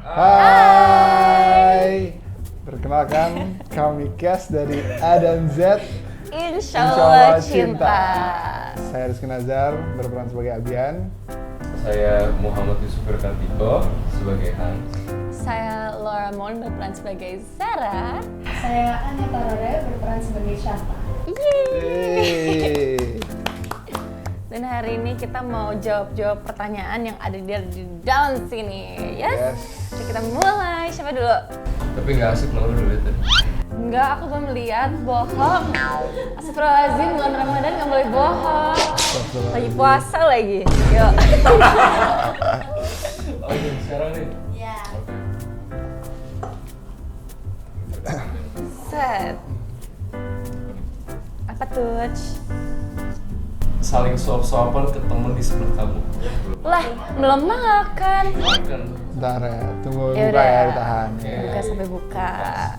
Hai. Perkenalkan, kami cast dari A dan Z. Insyaallah cinta. Saya Rizky Nazar, berperan sebagai Abian. Saya Muhammad Yusuf Kartiko sebagai Hans. Saya Laura Mon berperan sebagai Zara. Saya Aneta Rore berperan sebagai Syafa. Yeay. Dan hari ini kita mau jawab-jawab pertanyaan yang ada di dalam sini. Yes? Jadi kita mulai. Siapa dulu? Tapi nggak asik malu dulu tadi. Enggak, aku belum lihat. Bohong. Astagfirullahaladzim, bulan Ramadan nggak boleh bohong. Lagi puasa lagi. Yuk. Oke, sekarang nih. Ya. Set. Apa tuh? Saling suap-suapan ke temen di sebelah kamu. Lah, belum makan. Makan. Bentar ya, tunggu Ya buka udah. ya, ditahan. Buka sampai buka.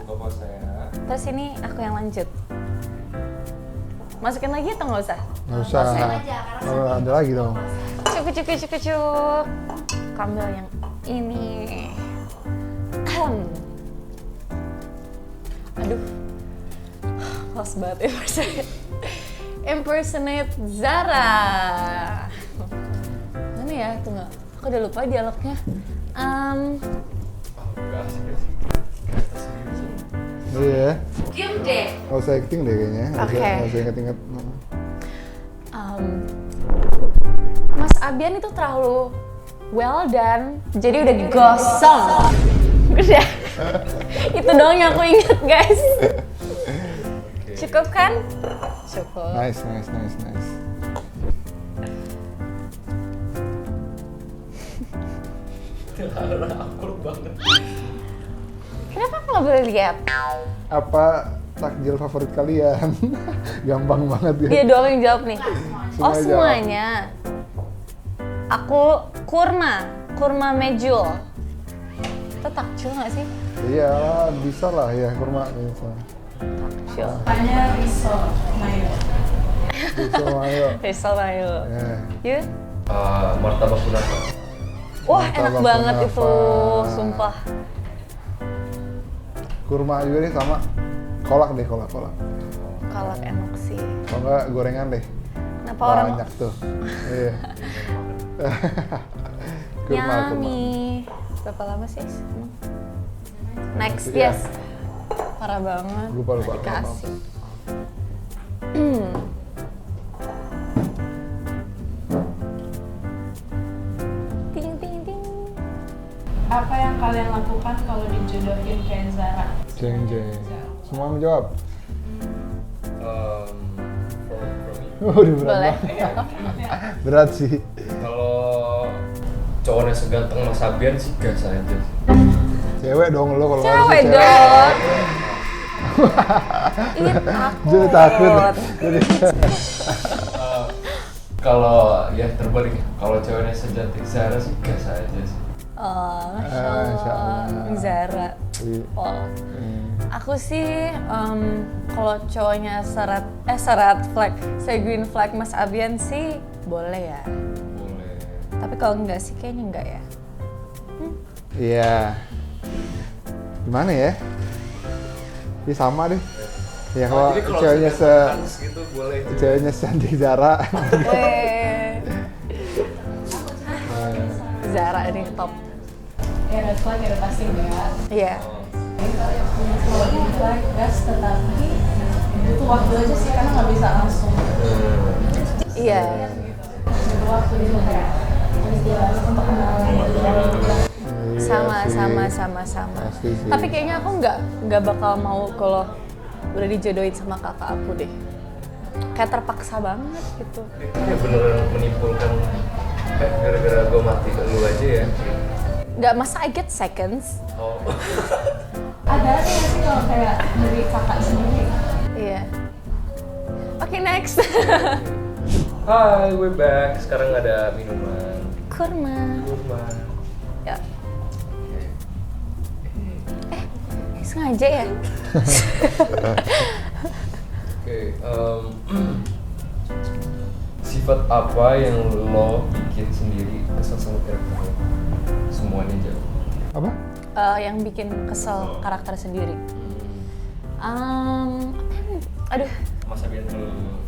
Buka puasa ya. Terus ini aku yang lanjut. Masukin lagi atau nggak usah? Nggak usah. Masukin aja, karena Oh, ada lagi dong. Cuk. Kambil yang ini. Aduh. Males banget impersonate Zara. Mana ya? Tunggu. Aku udah lupa dialognya. Nggak asik ya sih. Iya. Diem deh. Nggak usah acting deh kayaknya. Oke. Nggak usah inget-inget. Mas Abian itu terlalu well done, jadi udah gosong. Udah. Itu doang yang aku inget, guys. Cukup kan? Cukup. Nice. Awkward banget. Kenapa aku nggak boleh lihat? Apa takjil favorit kalian? Gampang banget ya. Dia doang yang jawab nih. Oh, Semua semuanya. Aku kurma mejul. Itu takjil nggak sih? Iya, bisa lah ya, kurma bisa. Takjil. Tanya risol mayo. Bisa ayo. Risol mayo. Ya. You? Martabak kunafa. Wah, enak Martabak banget kunafa. itu, sumpah. Kurma juga nih sama kolak deh, kolak. Kalak enak sih. Kalau enggak gorengan deh. Kenapa orang Banyak tuh. Iya. Yummy. Berapa lama sih? Next, Iya. yes. Parah banget. Lupa. Dikasih. Ting. Apa yang kalian lakukan kalau dijodohin kayak Zara? Jeng. Semua menjawab. For me. Udah berat Boleh. banget. Berat sih. Kalau cowoknya seganteng Mas Abian sih gas aja sih. Cewek dong lo kalau Cewek harusnya dong. Ih, takut. Jadi takut. Jadi Kalau ya terbalik, kalau ceweknya secantik Zara sih gas aja sih. Oh, Masya Masya Allah. Allah. Zara. Iya. Pol. Aku sih kalau cowoknya syarat flag, saya green flag Mas Abian sih boleh ya. Boleh. Tapi kalau enggak sih kayaknya enggak ya. Iya. Gimana ya? Ini sama deh. Ya kalau Jadi kalau ceweknya secantik Hans gitu boleh. ceweknya secantik Zara. Zara ini top. Ya red flag ya udah pasti enggak. Iya. Kalau green flag gas, tetapi butuh waktu aja sih karena nggak bisa langsung. Iya. Butuh waktu itu kayak harus jelas untuk kenalan. Sama. Pasti sih. Tapi kayaknya aku nggak bakal mau kalau udah dijodohin sama kakak aku deh. Kayak terpaksa banget gitu. Dia beneran menimbulkan gara-gara gue mati ke lu aja ya. Nggak, masa I get seconds? Oh. Ada nggak sih kalau kayak dari kakak sendiri? Iya. Oke, next. Hai, we're back. Sekarang ada minuman. Kurma. Ya. Sengaja ya? Oke, sifat apa yang lo bikin sendiri kesel sama karakter lo? Semuanya jawab. Apa? yang bikin kesel karakter sendiri. Aduh, Mas Abian terlalu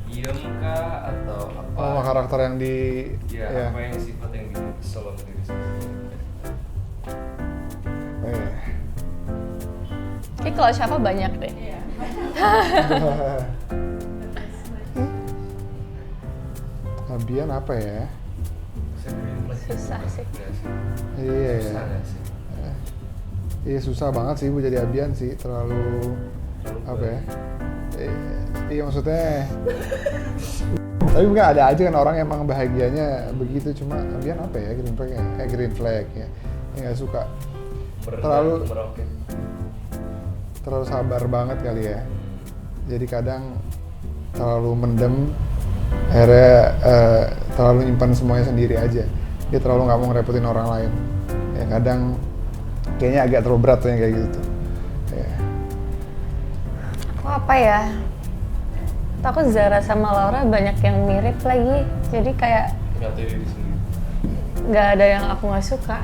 diem kah atau apa? Oh, karakter yang di Ya, apa yang sifat yang bikin kesel sama diri sendiri? kayak kalau siapa banyak deh. Iya. Abian apa ya? Susah sih. Iya. Susah nggak sih? Iya susah banget sih bu jadi Abian sih, terlalu apa ya? Iya maksudnya. Tapi mungkin ada aja kan orang yang emang bahagianya begitu, cuma Abian apa ya, green flag ya? Green flag ya. Yang nggak suka. Terlalu sabar banget kali ya. Jadi kadang terlalu mendem, akhirnya terlalu nyimpan semuanya sendiri aja. Dia terlalu nggak mau ngerepotin orang lain. Ya kadang kayaknya agak terlalu berat tuh yang kayak gitu tuh. Ya. Aku apa ya? Aku Zara sama Laura banyak yang mirip lagi. Jadi kayak Nggak tahu diri sendiri. nggak ada yang aku nggak suka.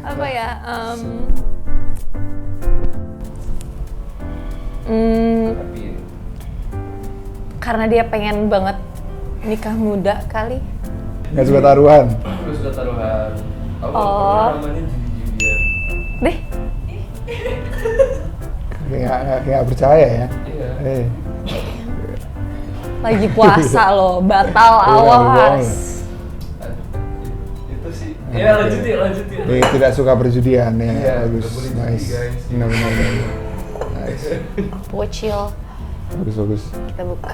apa ya? Tapi Karena dia pengen banget nikah muda kali. Nggak suka taruhan. aku suka taruhan. Aku Oh. namanya judi-judian. Deh, Kayak nggak percaya ya. Iya. lagi puasa loh, batal Iya, awas. Itu sih. Ya lanjutin. Tidak suka perjudian ya. Iya, Bagus. nggak boleh Nice. judi, guys. Benar. Nice. Bocil, Bagus. kita buka.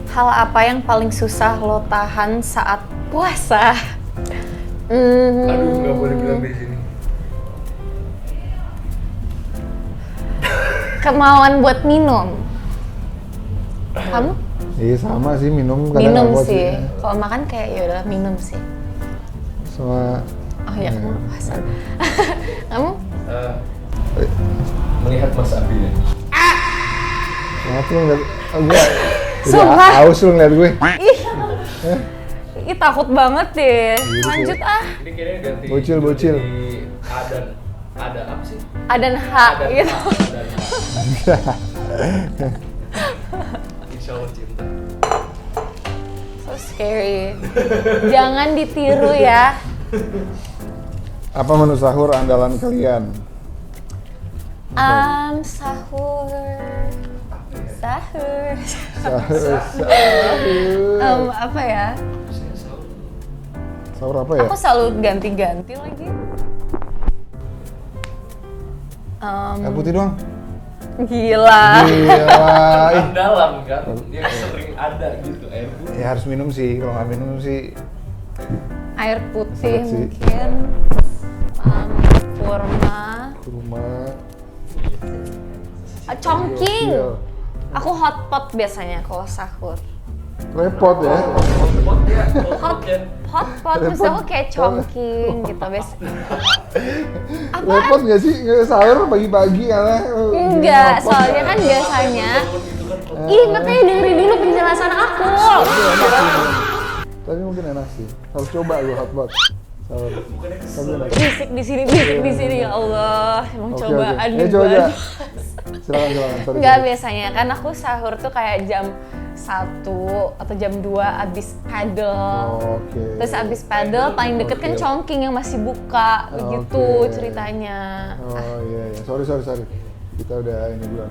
Hal apa yang paling susah lo tahan saat puasa? Aduh, nggak boleh bilang di sini. Kemauan buat minum. Kamu? Iya sama sih minum kadang Minum nggak kuat sih. Kalau makan kayak ya udah minum sih. Sama. Oh ya, kamu puasa. Kamu? Melihat Mas Abi ya. Kenapa lu ngeliat? Oh, gue Sumpah. aus lu ngeliat gue. Ih, takut banget deh. Lanjut ah. Ini kayaknya ganti. Bocil. Jadi ada apa sih? Adan H gitu. Insya Allah cinta. So scary. Jangan ditiru ya. Apa menu sahur andalan kalian? Sahur. Apa ya? Saya selalu Sahur apa ya? Aku selalu ganti-ganti lagi. Air putih doang. Gila. Ih. dalam kan, yang sering ada gitu air putih. Ya harus minum sih, kalau nggak minum sih Air putih Seret sih. mungkin. Kurma. ke rumah. Chongqing. Iya. Aku hotpot biasanya kalau sahur. Repot ya. Hotpot ya, Hotpot maksud aku kayak Chongqing gitu Apaan? Repot nggak sih nggak sahur pagi-pagi karena Enggak, soalnya kan biasanya ih makanya dengerin dulu penjelasan aku. Tapi mungkin enak sih. Harus coba gue hotpot. Sahur. Tapi enak. Bisik di sini ya Allah. Emang Oke, cobaan oke. nih Coba. gua. Silakan. Sorry. Enggak biasanya kan aku sahur tuh kayak jam 1 atau jam 2 abis paddle. Oke. Terus abis paddle paling deket kan Oke. Chongqing yang masih buka begitu Oke. ceritanya. Oh iya. Sorry. Kita udah ini duluan.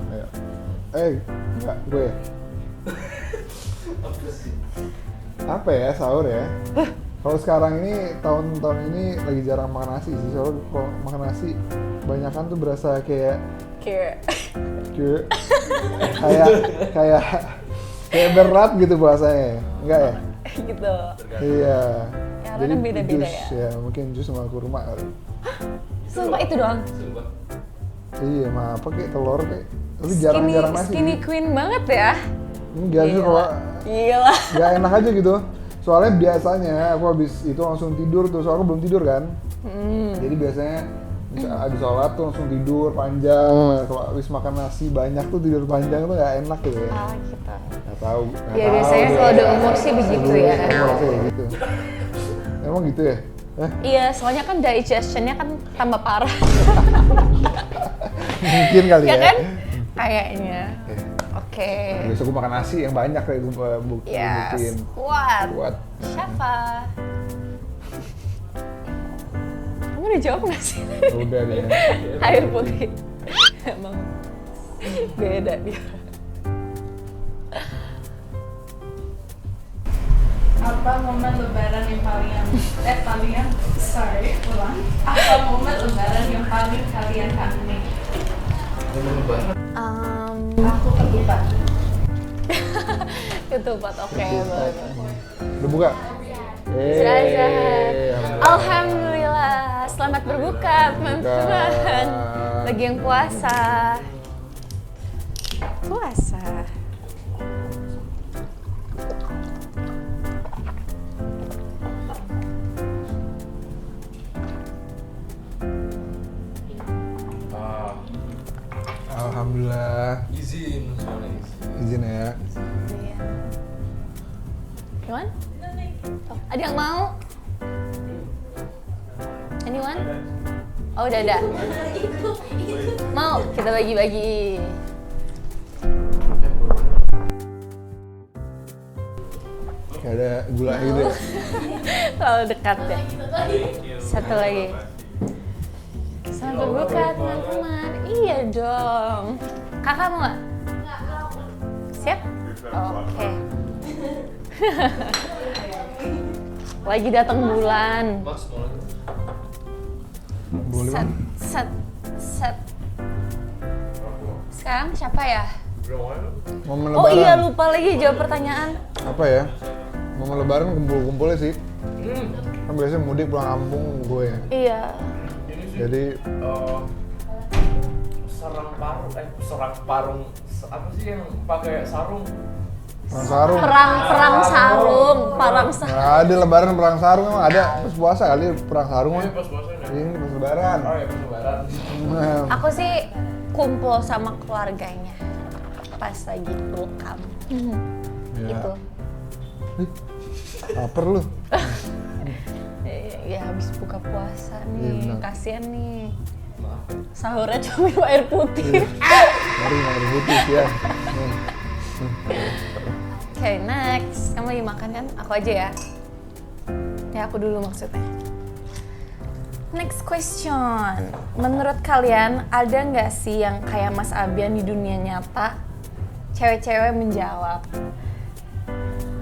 Ayo. Enggak, gue ya. Apa ya sahur ya? Kalau sekarang ini tahun-tahun ini lagi jarang makan nasi sih. Soalnya kalau makan nasi kebanyakan tuh berasa kayak kayak berat gitu puasanya. Enggak ya? Gitu. Iya. Ya, karena beda-beda jus, ya. mungkin jus sama kurma kali. Sumpah itu doang. Sumpah. Iya, mah apa kayak telur kayak. Tapi jarang-jarang nasi. Skinny queen banget ya. Enggak sih kalau Gila. nggak enak aja gitu. Soalnya biasanya aku habis itu langsung tidur tuh, soalnya aku belum tidur kan. Jadi biasanya habis sholat tuh langsung tidur panjang. Kalau habis makan nasi banyak tuh tidur panjang tuh nggak enak gitu ya. Ah gitu. Nggak tahu. Ya biasanya kalau udah umur sih begitu ya. Umur sih gitu. Emang gitu ya? Iya, soalnya kan digestionnya kan tambah parah. Mungkin kali ya. Ya kan? Kayaknya. Oke. Besok gue makan nasi yang banyak kayak gue Yes. buktiin. Kuat. Siapa? Kamu udah jawab nggak sih? Udah deh. Air putih. Emang beda dia. Apa momen lebaran yang ulang. Apa momen lebaran yang paling kalian kangenin? Momen lebaran. Aku ketupat. Ketupat, oke boleh. Udah buka? Selamat. Alhamdulillah, selamat berbuka teman-teman. Lagi yang puasa. Puasa. Alhamdulillah. Izin, soalnya Izin ya. Iya. Anyone? Oh, ada yang mau? Anyone? Oh udah ada. Mau? Kita bagi-bagi. Kayak ada gula gitu ya. Terlalu dekat ya. Satu lagi. Selamat berbuka teman-teman. Iya dong. Kakak mau nggak? Siap? Oke. Lagi datang bulan. Mas mau lagi? Boleh bang? Set. Sekarang siapa ya? Belum mau ya? Momen Oh lebaran. iya, lupa lagi jawab pertanyaan. Apa ya? Momen lebaran kumpul-kumpulnya sih. Kan biasanya mudik pulang kampung gue ya. Iya. Ini sih. Jadi serang parung apa sih yang pakai sarung? perang sarung. Perang sarung. Nggak ada lebaran perang sarung emang ada pas puasa kali perang sarung mah. Ini pas puasanya. Ini pas lebaran. Oh ya pas lebaran. Nah, Aku sih kumpul sama keluarganya pas lagi welcome. ya. Itu. Lapar lu. Ya habis buka puasa Iya, nih, benar. kasian nih. Maaf. Sahurnya cuma minum air putih. Mari makan putih ya. Oke, next. Kamu lagi makan kan? Aku aja ya. Ya, aku dulu maksudnya. Next question. Menurut kalian, ada nggak sih yang kayak Mas Abian di dunia nyata? Cewek-cewek menjawab.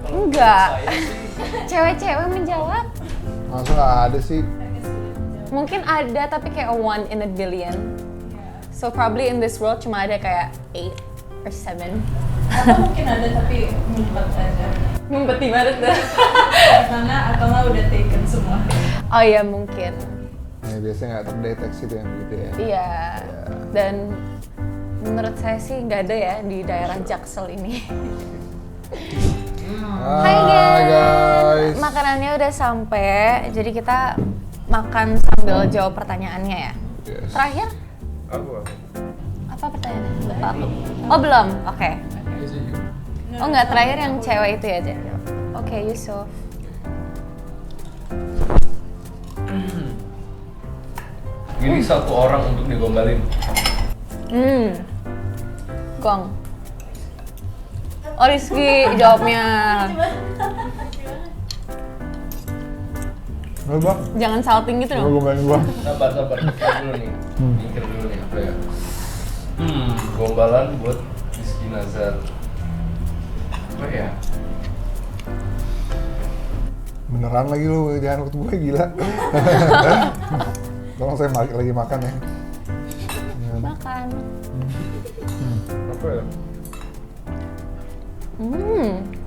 Enggak. Saya sih Cewek-cewek menjawab. Masa nggak ada sih? Mungkin ada, tapi kayak a 1 in a billion. So probably in this world cuma ada kayak 8 or 7. Atau mungkin ada tapi ngumpet aja. Ngumpet di mana tuh? Karena atau nggak udah taken semua. Oh iya mungkin. Ya biasanya nggak terdeteksi tuh yang begitu ya. Iya. Dan menurut saya sih nggak ada ya di daerah Jaksel ini. Hai guys. Makanannya udah sampai, jadi kita makan sambil jawab pertanyaannya ya. Yes. Terakhir aku. apa pertanyaannya? Lupa aku. Oh belum, oke. Oh nggak, terakhir yang cewek itu ya. Oke, Yusuf. Ini satu orang untuk digombalin. Gong. Oh Rizky jawabnya. Lu bang? Jangan salting gitu Lu dong. gombalin gua. Sabar. Mikir dulu nih. Mikir dulu nih apa ya? Gombalan buat Rizky Nazar. Apa ya? Beneran lagi lu, jangan waktu gue gila. Tolong saya lagi makan ya. Makan. Apa ya?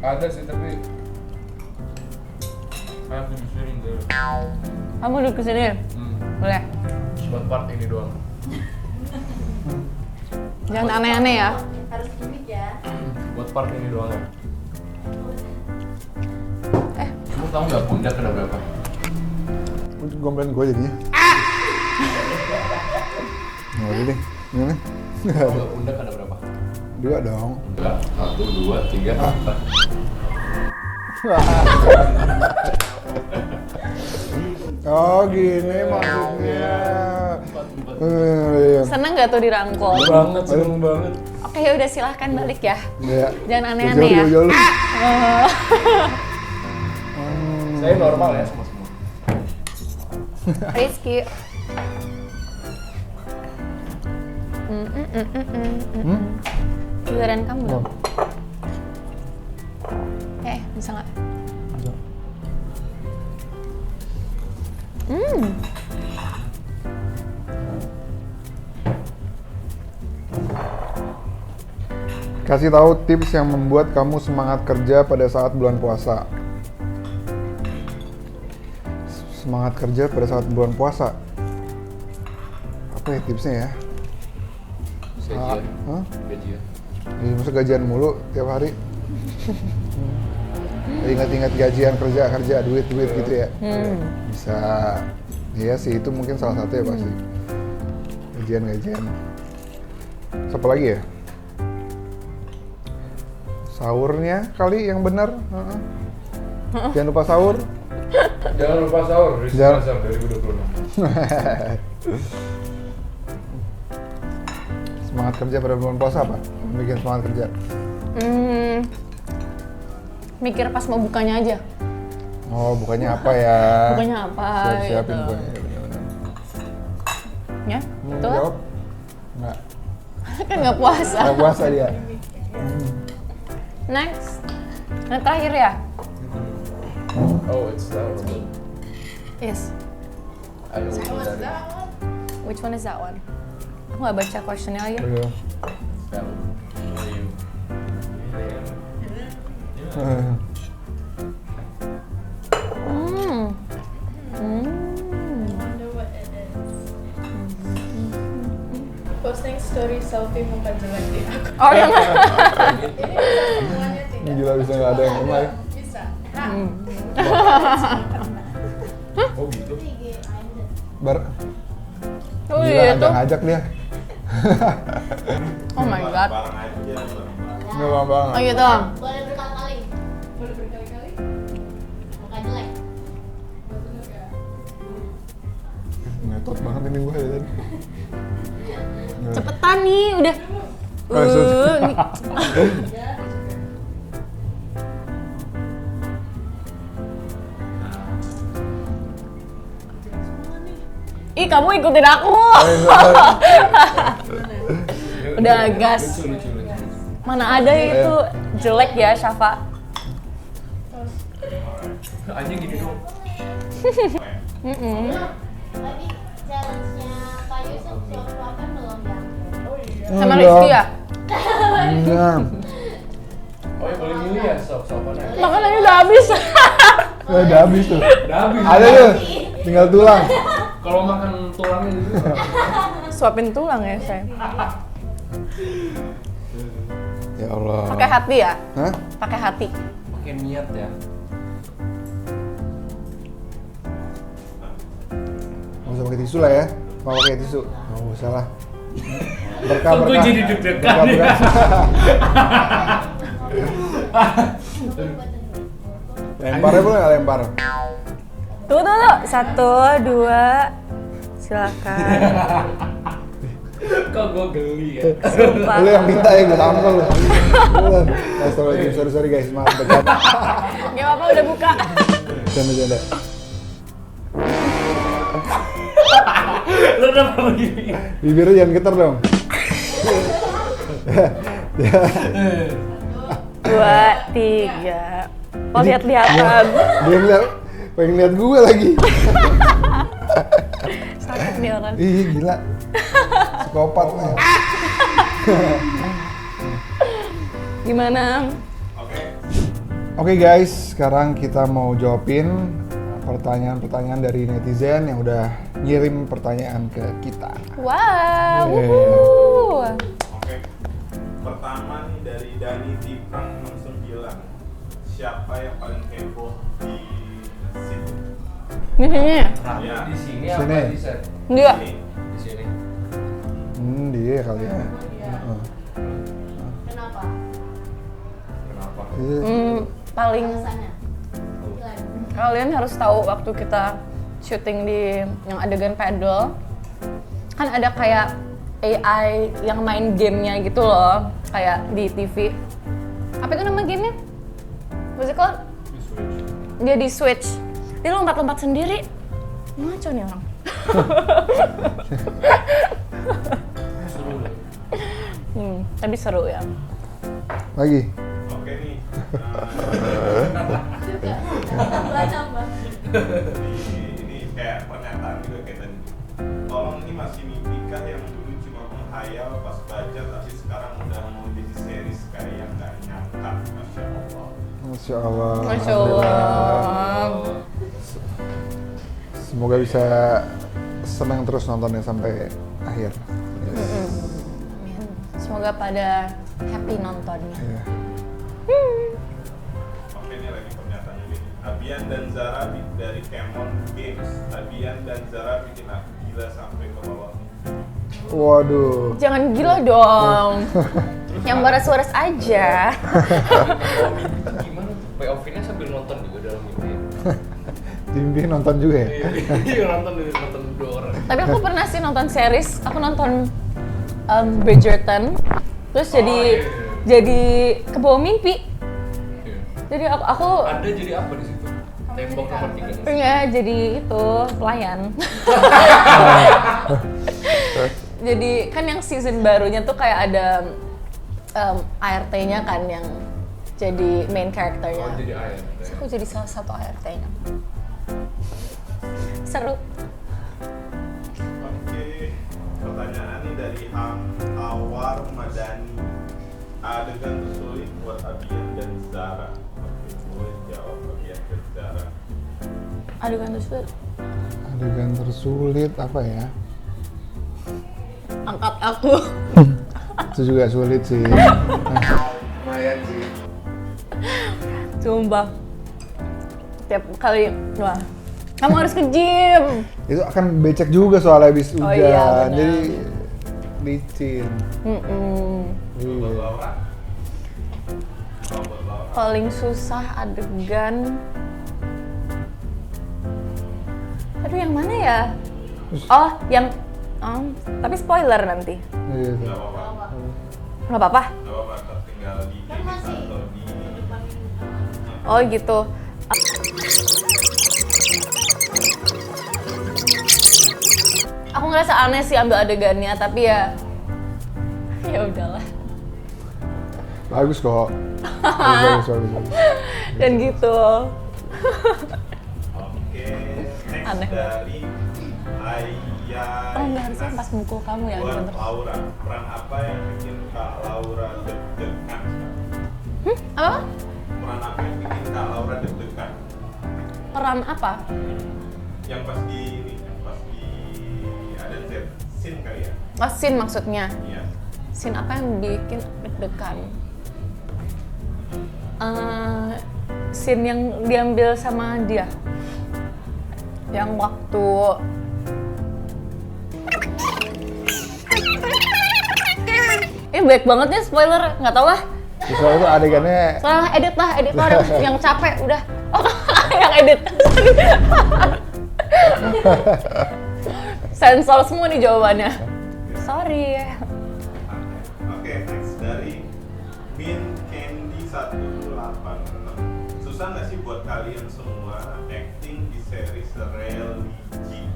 Ada sih tapi saya pikirin dulu. Kamu duduk kesini. Boleh. Buat part ini doang. Jangan aneh-aneh ya. Harus gimmick ya. Buat part ini doang ya. Kamu tahu nggak pundak ada berapa? Lu gombalin gue jadinya. Nggak udah deh. Ini nih. Tahu nggak pundak ada berapa? 2 dong. Enggak, 1, 2, 3, 4. Oh gini maksudnya. Seneng gak tuh dirangkul? Banget, seneng banget. Oke ya udah silahkan balik ya. Iya. Jangan aneh-aneh ya. Jauh-jauh lu. Saya normal ya semua. Rizky. Giliran kamu dong. Bisa nggak? Kasih tahu tips yang membuat kamu semangat kerja pada saat bulan puasa. Semangat kerja pada saat bulan puasa. Apa ya tipsnya ya? Gajian. Hah? Gajian. Iya, masa gajian mulu tiap hari? Ingat-ingat gajian kerja duit gitu ya? Bisa. Iya sih, itu mungkin salah satu ya pasti. Gajian. Siapa lagi ya? Sahurnya kali yang benar. Jangan lupa sahur. Jangan lupa sahur, Rizky Jangan. Nazar 2026. Semangat kerja pada bulan puasa apa? Bikin semangat kerja. Mikir pas mau bukanya aja. Oh, bukannya apa ya? Bukanya apa? Siap-siapin gitu. bukannya. Ya, benar-benar. Ya, betul. Jawab? Enggak. Kan nggak puasa. Nggak puasa dia. Next. Yang terakhir ya? Oh, it's that one. Yes. I know which one that Which one is that one? Aku nggak baca questionnya lagi. Iya. is. That one. You. Wonder what it is. Posting story selfie muka jelek di aku. Oh yang Ini bisa semuanya tidak. Gila bisa nggak ada yang lemah ya? Bisa. Oh gitu. Oh Gila, iya tuh. ngajak dia. Oh my god. Bareng aja. Nggak bang. Oh gitu. Boleh berkali-kali, Boleh berkali-kali? muka jelek. Betul nggak? Ngetot banget ini gue ya tadi. Cepetan nih, udah. Nih. Ih, kamu ikutin aku. Udah gas. Lucu. Mana ada itu jelek ya, Syafa. Aja gini dong. Tadi challenge-nya Kak Yusuf suap-suapan belum ya? Oh iya. Sama Rizky ya? Iya. Oh ya boleh milih ya sop-sopannya. Makanannya udah habis. Udah habis tuh. Udah habis. Ada tuh. Tinggal tulang. Kalau makan tulangnya itu. Suapin tulang ya, saya. Ya Allah. Pakai hati ya? Hah? Pakai hati. Pakai niat ya. Nggak usah pakai tisu lah ya. Mau pakai tisu? Nggak usah lah. Berkah. Kok gue jadi deg-degan ya? Lemparnya boleh nggak lempar? Tunggu. 1, 2. Silakan. Kok gue geli ya? Sumpah. Lu yang minta ya, gue tampol lu. Sorry guys, maaf bercanda. Gak apa-apa, udah buka. Bercanda. Lu kenapa begini? Bibirnya jangan getar dong. 2, 3. Oh, lihat-lihatan. Dia pengen lihat gue lagi. Sakit nih orang. Ih gila. Psikopat nih. Gimana? Oke guys, sekarang kita mau jawabin pertanyaan-pertanyaan dari netizen yang udah ngirim pertanyaan ke kita. Wow. Yeah. wuhuu. Oke. Pertama nih dari Dani Tiprang 69. Siapa yang paling kepo di situ? Di sini. Rame Ya. di sini Sini. apa di set? Dia. Ini. Di sini. Dia kali ya. Kenapa Paling Alasannya. Glenn. kalian harus tahu waktu kita syuting di yang adegan pedal, kan ada kayak AI yang main gamenya gitu loh, kayak di TV. Apa itu nama gamenya? What's it called? Dia di Switch. Dia lompat-lompat sendiri. Ngaco nih orang. Seru loh. Tapi seru ya. Lagi. Oke nih. Nambah. Ini kayak pernyataan juga kayak tadi. Tolong ini masih mimpi kah yang dulu cuma menghayal pas baca tapi sekarang udah mau jadi series kayak yang nggak nyangka. Masya Allah. Masya Allah. Masya Allah. Semoga bisa senang terus nontonnya sampai akhir. Yes. Amin. Semoga pada happy nontonnya. Iya. Oke ini lagi pernyataannya gini. Abian dan Zara dari Kemon Games. Abian dan Zara bikin aku gila sampai ke bawah. Waduh. Jangan gila dong. Yang waras-waras aja. Kalau mimpi gimana tuh? POV-nya sambil nonton juga dalam mimpi. Mimpi nonton juga ya? Iya nonton dua orang. Tapi aku pernah sih nonton series. Aku nonton Bridgerton. Terus jadi kebawa mimpi. Iya. Jadi aku Anda jadi apa di situ? Tembok nomor 3. ya jadi itu pelayan. Jadi kan yang season barunya tuh kayak ada ART-nya kan yang jadi main karakternya. Oh jadi ayam. Terus aku jadi salah satu ART-nya. Seru. Oke, pertanyaan ini dari Awar Madani. Adegan tersulit buat Abian dan Zara. Oke, boleh jawab Abian dan Zara. Adegan tersebut Adegan tersulit apa ya? angkat aku. Itu juga sulit sih. Lumayan sih. Sumpah. Tiap kali, wah. Kamu harus ke gym. Itu akan becek juga soalnya habis hujan. Oh iya, benar. Jadi licin. Buat Iya. Laura. Kalau buat Laura. Paling susah adegan. Aduh, yang mana ya? Oh, yang tapi spoiler nanti. Iya. Nggak apa-apa. Nggak apa-apa. Nggak apa-apa, ntar tinggal di Kan edit masih atau di depan. Oh gitu. Aku ngerasa aneh sih ambil adegannya, tapi ya udahlah. Bagus kok. Bagus. Dan gitu. Oke, next Aneh. dari Aya. Oh nggak harusnya pas mukul kamu ya, Buat bener. Laura, peran apa yang bikin Kak Laura deg-degan? Apa? Peran apa yang bikin Kak Laura deg-degan? Peran apa? Yang pas di ini, yang pas di ada scene kali ya? Oh, scene maksudnya. Iya. Scene apa yang bikin deg-degan? Scene yang diambil sama dia. Yang waktu ini baik banget nih spoiler, nggak tau lah. Soalnya itu adegannya Salah edit lah yang capek udah. Oh, yang edit. Sensor semua nih jawabannya. Sorry. Oke, next dari Bin Candy 186. Susah nggak sih buat kalian semua acting di series religi?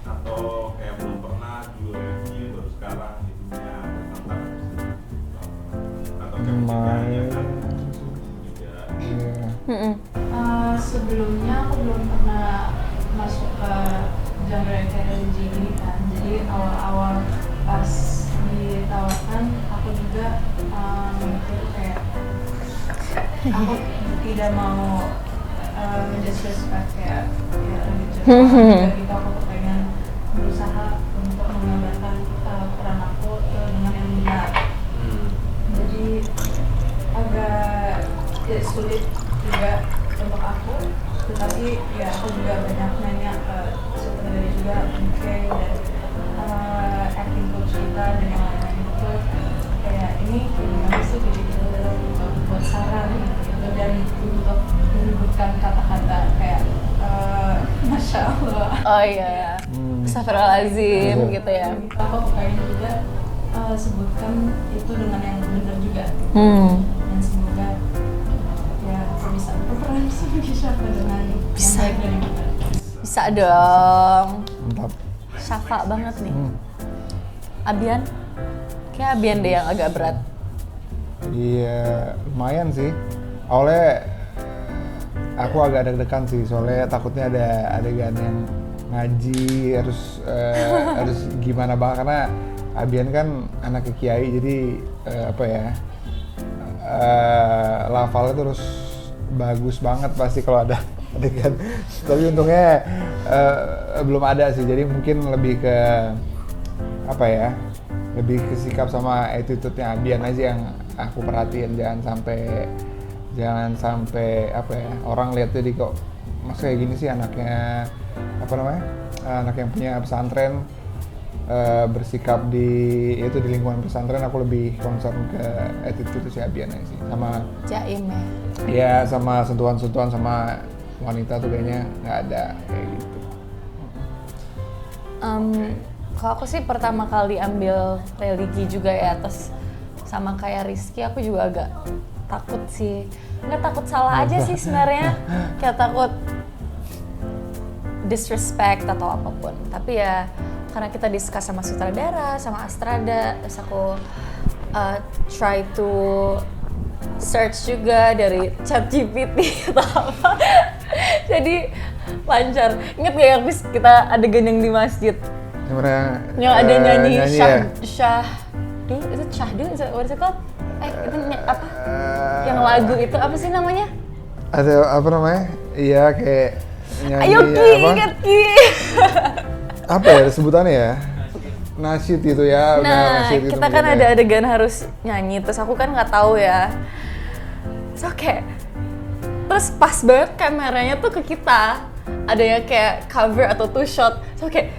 Atau kayak belum pernah dulu religi baru sekarang di dunia tentang atau chemistry-nya kan juga. iya. Sebelumnya aku belum pernah masuk ke genre religi ini kan, jadi awal-awal pas ditawarkan aku juga mikir kayak aku tidak mau disrespect kayak religion juga gitu. Aku pengen berusaha untuk menggambarkan peran aku dengan yang benar, jadi agak sulit juga untuk aku, tetapi ya aku juga banyak nanya ke sutradara juga, MK dan acting coach kita dan yang lain-lain itu kayak ini gimana sih gitu untuk buat saran gitu dan untuk menyebutkan kata-kata kayak Masya Allah. Oh iya. Astagfirullahaladzim gitu ya. Apa pokoknya juga sebutkan itu dengan yang benar juga. Dan semoga ya bisa berperan sebagai siapa dengan Bisa. yang baik dan yang benar. Bisa dong. Mantap. Syafa banget nih. Abian? Kayak Abian deh yang agak berat. Iya, lumayan sih. Awalnya aku agak deg-degan sih, soalnya takutnya ada adegan yang ngaji harus gimana banget, karena Abian kan anaknya kiai, jadi apa ya, lafalnya terus bagus banget pasti kalau ada adegan. Tapi untungnya belum ada sih, jadi mungkin lebih ke apa ya, lebih ke sikap sama attitude-nya Abian aja yang aku perhatiin. Jangan sampai apa ya, orang lihat jadi kok mas kayak gini sih anaknya apa namanya, anak yang punya pesantren bersikap di lingkungan pesantren. Aku lebih concern ke attitude si Abian aja sih, sama Jaim ya. ya sama sentuhan-sentuhan sama wanita tuh kayaknya nggak ada kayak gitu. Kalau aku sih pertama kali ambil religi juga ya, terus sama kayak Rizky aku juga agak takut sih. Nggak takut salah aja sih sebenarnya, kayak takut disrespect atau apapun. Tapi ya karena kita discuss sama sutradara, sama Astrada, terus aku try to search juga dari ChatGPT atau apa. Jadi lancar. Ingat gak yang kita adegan yang di masjid? Yang ada nyanyi Syahdu, itu Syahdu, what is it called? Itu apa? Yang lagu itu apa sih namanya? Ada apa namanya? Iya kayak nyanyi. Ayo Ki, ingat Ki. Apa ya sebutannya ya? Nasyid gitu ya. Nah, nasyid gitu kita kan mungkin ada ya. adegan harus nyanyi, terus aku kan nggak tahu ya. So kayak, terus pas banget kameranya tuh ke kita. Ada yang kayak cover atau two shot. So kayak,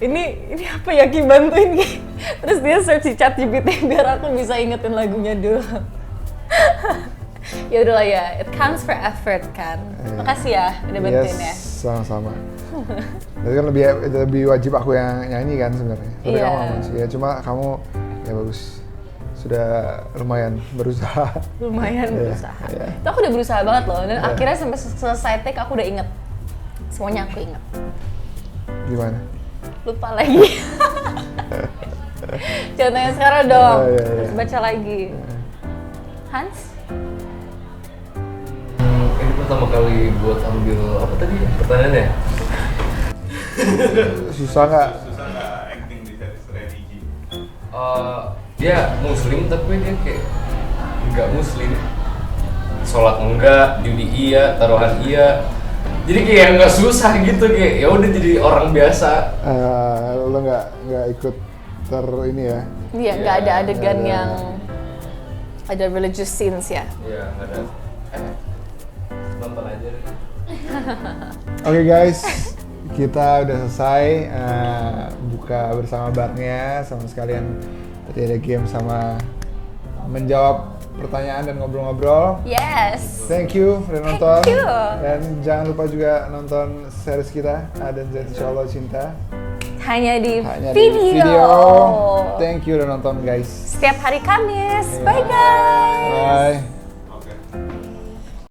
ini apa ya Ki, bantuin Ki. Terus dia search di ChatGPT biar aku bisa ingetin lagunya dulu. Ya udahlah ya, it counts for effort kan. Makasih ya udah bantuin ya. Sama-sama. Jadi kan lebih wajib aku yang nyanyi kan sebenarnya. Tapi Iya. kamu aman sih. Ya cuma kamu ya bagus. Sudah lumayan berusaha. Lumayan Iya, berusaha. iya. Itu aku udah berusaha banget loh, dan akhirnya sampai selesai take aku udah inget. Semuanya aku inget. Gimana? Lupa lagi. Jangan tanya sekarang dong, Oh, iya. harus baca lagi. Hans? Ini pertama kali buat ambil apa tadi pertanyaannya? Susah nggak? Susah nggak acting di series religi? Dia muslim tapi dia kayak nggak muslim. Sholat enggak, judi iya, taruhan iya. Jadi kayak nggak susah gitu, kayak ya udah jadi orang biasa. Lo nggak ikut ini ya? Iya, nggak ada adegan nggak ada. yang ada religious scenes ya. Iya nggak ada. Nonton aja deh. Oke guys, kita udah selesai buka bersama barnya, sama sekalian tadi ada game sama menjawab pertanyaan dan ngobrol-ngobrol. Yes. Thank you udah nonton. Thank you. Dan jangan lupa juga nonton series kita A dan Z Insya Allah Cinta. Hanya di Hanya video. di video. Thank you udah nonton guys. Setiap hari Kamis. Bye guys. Bye.